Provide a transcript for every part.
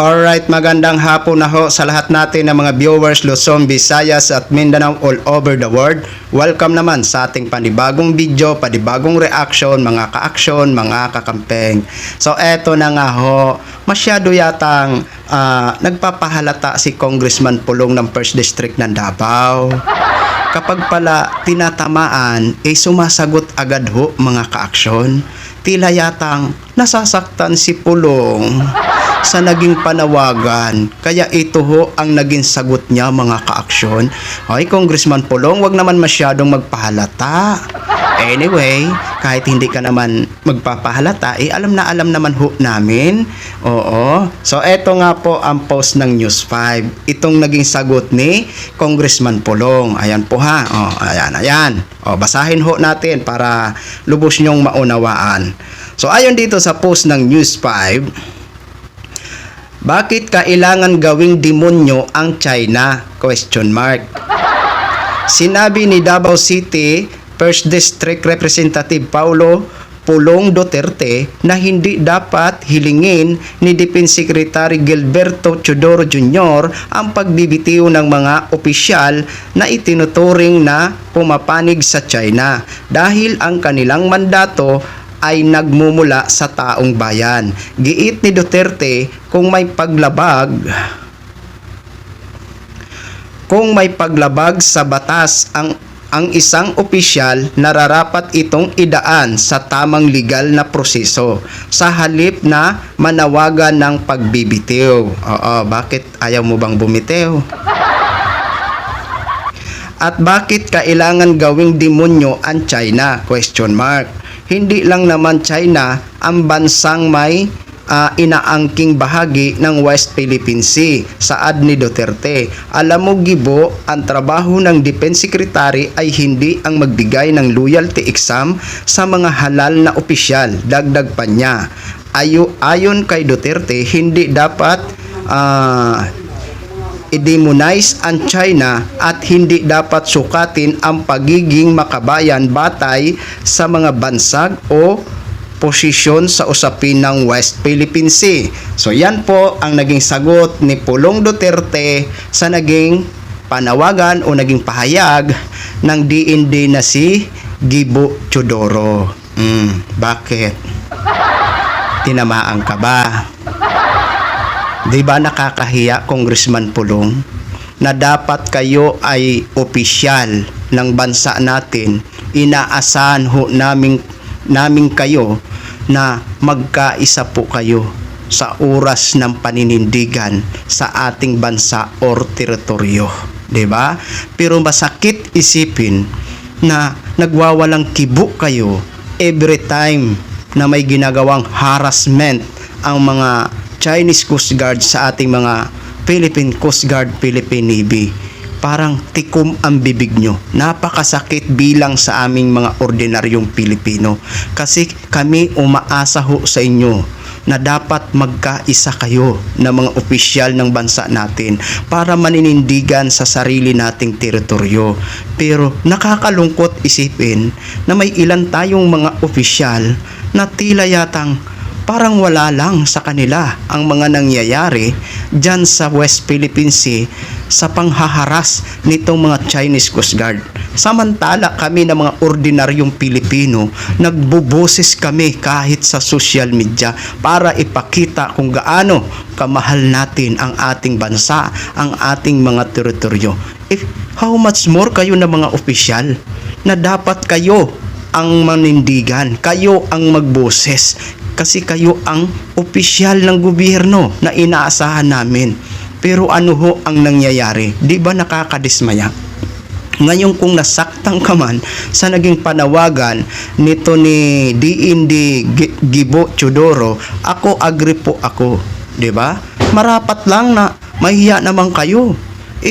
Alright, magandang hapon na ho sa lahat natin ng mga viewers Luzon, Visayas at Mindanao all over the world. Welcome naman sa ating panibagong video, panibagong reaction, mga ka-action, mga kakampeng. So eto na nga ho, masyado yatang nagpapahalata si Congressman Pulong ng 1st District ng Davao. Kapag pala tinatamaan, sumasagot agad ho mga ka-action. Tila yatang nasasaktan si Pulong sa naging panawagan. Kaya ito ho ang naging sagot niya mga ka-aksyon. Okay, Congressman Pulong, wag naman masyadong magpahalata. Anyway, kahit hindi ka naman magpapahalata, alam naman ho namin. Oo. So, eto nga po ang post ng News 5. Itong naging sagot ni Congressman Pulong. Ayan po ha. Ayan. Basahin ho natin para lubos nyong maunawaan. So, ayon dito sa post ng News 5, bakit kailangan gawing demonyo ang China? Question mark. Sinabi ni Davao City 1st District Representative Paulo Pulong Duterte na hindi dapat hilingin ni Defense Secretary Gilberto Teodoro Jr. ang pagbibitiw ng mga opisyal na itinuturing na pumapanig sa China dahil ang kanilang mandato ay nagmumula sa taong bayan. Giit ni Duterte, kung may paglabag sa batas ang isang opisyal, nararapat itong idaan sa tamang legal na proseso sa halip na manawagan ng pagbibitiw. Bakit ayaw mo bang bumitiw? At bakit kailangan gawing demonyo ang China? Question mark. Hindi lang naman China ang bansang may inaangking bahagi ng West Philippine Sea, saad ni Duterte. Alam mo Gibo, ang trabaho ng Defense Secretary ay hindi ang magbigay ng loyalty exam sa mga halal na opisyal. Dagdag pa niya. Ayon kay Duterte, hindi dapat i-demonize ang China at hindi dapat sukatin ang pagiging makabayan batay sa mga bansag o posisyon sa usapin ng West Philippine Sea. So yan po ang naging sagot ni Pulong Duterte sa naging panawagan o naging pahayag ng DND na si Gibo Teodoro. Bakit? Tinamaan ka ba? Di ba nakakahiya, Congressman Pulong, na dapat kayo ay opisyal ng bansa natin, inaasahan ho namin kayo na magkaisa po kayo sa oras ng paninindigan sa ating bansa or teritoryo, di ba? Pero masakit isipin na nagwawalang kibo kayo every time na may ginagawang harassment ang mga Chinese Coast Guard sa ating mga Philippine Coast Guard, Philippine Navy. Parang tikom ang bibig nyo. Napakasakit bilang sa aming mga ordinaryong Pilipino. Kasi kami umaasa ho sa inyo na dapat magkaisa kayo na mga opisyal ng bansa natin para maninindigan sa sarili nating teritoryo. Pero nakakalungkot isipin na may ilan tayong mga opisyal na tila yatang parang wala lang sa kanila ang mga nangyayari dyan sa West Philippine Sea sa panghaharas nitong mga Chinese Coast Guard. Samantala kami na mga ordinaryong Pilipino, nagbuboses kami kahit sa social media para ipakita kung gaano kamahal natin ang ating bansa, ang ating mga teritoryo. How much more kayo na mga opisyal na dapat kayo ang manindigan, kayo ang magboses, kasi kayo ang opisyal ng gobyerno na inaasahan namin. Pero ano ho ang nangyayari? Di ba nakakadismaya? Ngayon kung nasaktan ka man sa naging panawagan nito ni DND Gibo Teodoro, ako agree po ako. Di ba? Marapat lang na mahiya naman kayo.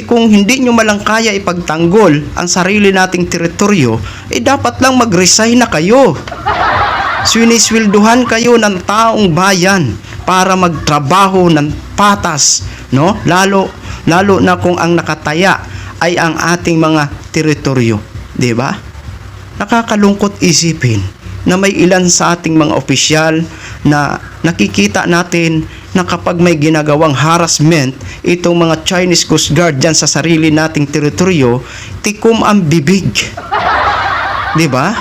Kung hindi nyo malang kaya ipagtanggol ang sarili nating teritoryo, dapat lang mag-resign na kayo. Siniswelduhan kayo ng taong bayan para magtrabaho ng patas, no? Lalo na kung ang nakataya ay ang ating mga teritoryo, 'di ba? Nakakalungkot isipin na may ilan sa ating mga opisyal na nakikita natin na kapag may ginagawang harassment itong mga Chinese Coast Guard dyan sa sarili nating teritoryo, tikom ang bibig. Di ba?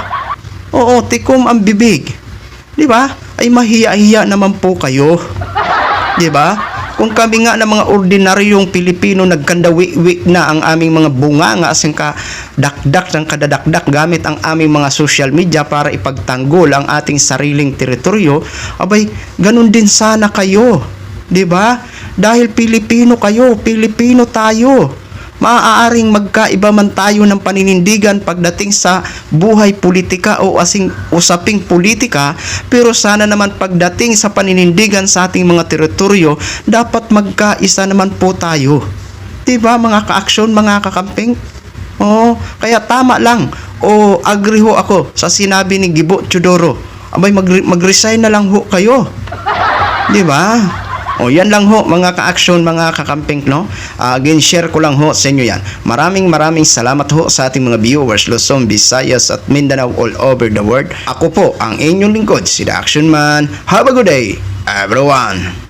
Oo, tikom ang bibig. Di ba? Ay mahiya-hiya naman po kayo. Di ba? Kung kami nga ng mga ordinaryong Pilipino nagkandawi-wi na ang aming mga bunga nga asing kadakdak ng kadadakdak gamit ang aming mga social media para ipagtanggol ang ating sariling teritoryo, abay, ganun din sana kayo. 'Di ba? Dahil Pilipino kayo, Pilipino tayo. Maaaring magkaiba man tayo ng paninindigan pagdating sa buhay politika o usaping politika, pero sana naman pagdating sa paninindigan sa ating mga teritoryo, dapat magkaisa naman po tayo. Diba mga ka-aksyon, mga kakamping? Oo, kaya tama lang. O agree ho ako sa sinabi ni Gibo Teodoro. Abay mag-resign na lang ho kayo. Diba? O yan lang ho mga ka-aksyon, mga kakamping, no? Again, share ko lang ho sa inyo yan. Maraming salamat ho sa ating mga viewers Luzon, Visayas at Mindanao all over the world. Ako po ang inyong lingkod, si The Action Man. Have a good day, everyone!